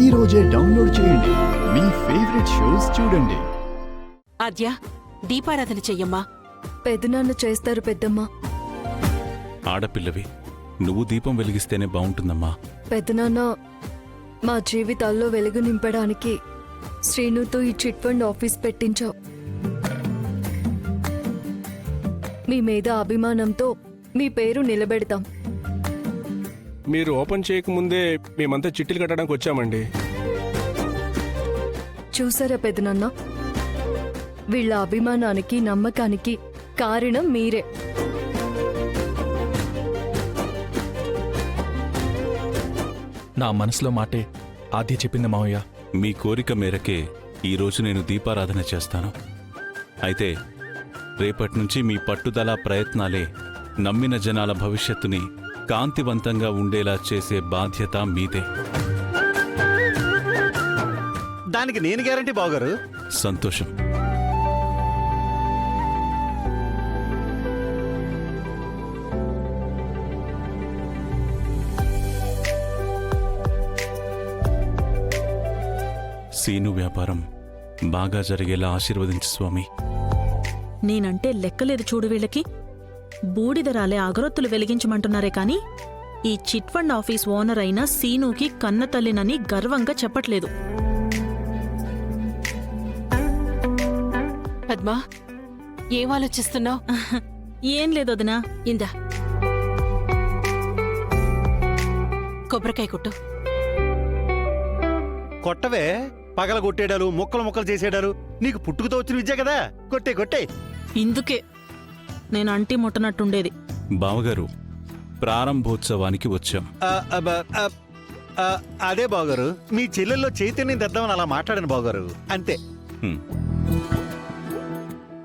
ఈ రోజే డౌన్లోడ్ చేయండి. మీ ఫేవరెట్ షోస్ చూడండి. ఆద్య, దీపారాధన చెయ్యమ్మా. పెదనాన్న చేస్తారు పెద్దమ్మ. ఆడపిల్లవి, నువ్వు దీపం వెలిగిస్తేనే బావుంటుందమ్మా. పెదనాన్న, మా జీవితాల్లో వెలుగు నింపడానికి శ్రీనుతో ఈ చిట్ ఫండ్ ఆఫీస్ పెట్టించావు. మీ మీద అభిమానంతో మీ పేరు నిలబెడతాం. మీరు ఓపెన్ చేయకముందే మేమంతా చిట్టీలు కట్టడానికి వచ్చామండి. చూసారా పెదనాన్న, వీళ్ళ అభిమానానికి నమ్మకానికి కారణం మీరే. నా మనసులో మాటే ఆద్య చెప్పింది మావయ్య. మీ కోరిక మేరకే ఈరోజు నేను దీపారాధన చేస్తాను. అయితే రేపటి నుంచి మీ పట్టుదల ప్రయత్నాలే నమ్మిన జనాల భవిష్యత్తుని కాంతివంతంగా ఉండేలా చేసే బాధ్యత మీదే. దానికి నేను గ్యారంటీ బావగారు. సంతోషం. సీను వ్యాపారం బాగా జరిగేలా ఆశీర్వదించు స్వామి. నేనంటే లెక్కలేదు చూడు వీళ్ళకి. బూడిదరాలే అగరొత్తులు వెలిగించమంటున్నారే కాని ఈ చిట్ ఫండ్ ఆఫీస్ ఓనర్ అయిన సీనుకి కన్నతల్లినని గర్వంగా చెప్పట్లేదు. పద్మా, ఏం ఆలోచిస్తున్నావు? ఏం లేదొదినా. ఇందా కొబ్బరికాయ కొట్టు. కొట్టవే, పగల కొట్టేడాలు ముక్కలు ముక్కలు చేసేడాలు నీకు పుట్టుకతో వచ్చిన విద్య కదా. కొట్టే కొట్టే. ఇందుకే నేను అంటి ముట్టనట్టుండేది. బావగారు, ప్రారంభోత్సవానికి వచ్చాం. అదే బావగారు, మీ చెల్లెల్లో చైతన్యం తెద్దామని అలా మాట్లాడాను బావగారు, అంతే.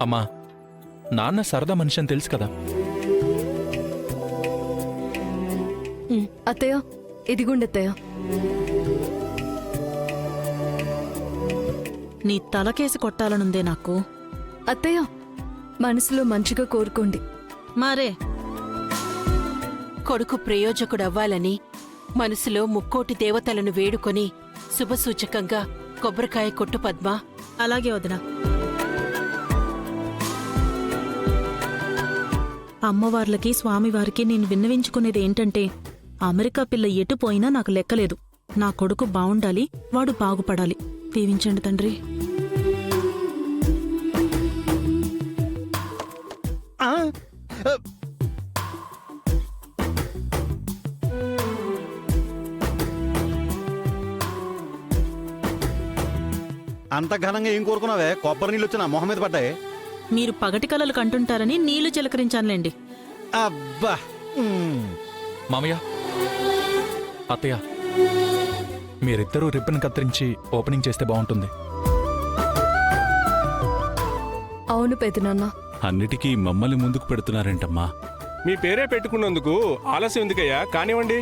అమ్మా, నాన్న సరదా మనిషి అని తెలుసు కదా. అత్తయ్య, ఇదిగుండత్తయ్య. నీ తలకేసి కొట్టాలనుందే నాకు. అత్తయ్య, మనసులో మంచిగా కోరుకోండి. మారే, కొడుకు ప్రయోజకుడవ్వాలని మనసులో ముక్కోటి దేవతలను వేడుకొని శుభసూచకంగా కొబ్బరికాయ కొట్టు పద్మా. అలాగే వదినా. అమ్మవార్లకి స్వామివారికి నేను విన్నవించుకునేది ఏంటంటే, అమెరికా పిల్ల ఎటు పోయినా నాకు లెక్కలేదు. నా కొడుకు బావుండాలి, వాడు బాగుపడాలి. దీవించండి తండ్రి. అంత ఘనంగా ఏం కోరుకున్నావే? కొబ్బరి నీళ్ళు వచ్చి నా మొహం మీద పడ్డాయి. మీరు పగటి కలలు కంటుంటారని నీళ్లు చిలకరించానులేండి. అబ్బా. మామయ్య, అత్తయ్య, మీరిద్దరూ రిబ్బన్ కత్తిరించి ఓపెనింగ్ చేస్తే బాగుంటుంది. అవును పెదనాన్న. అన్నిటికీ మమ్మల్ని ముందుకు పెడుతున్నారేంటమ్మా? మీ పేరే పెట్టుకున్నందుకు ఆలస్యం ఎందుకయ్యా? కానివ్వండి.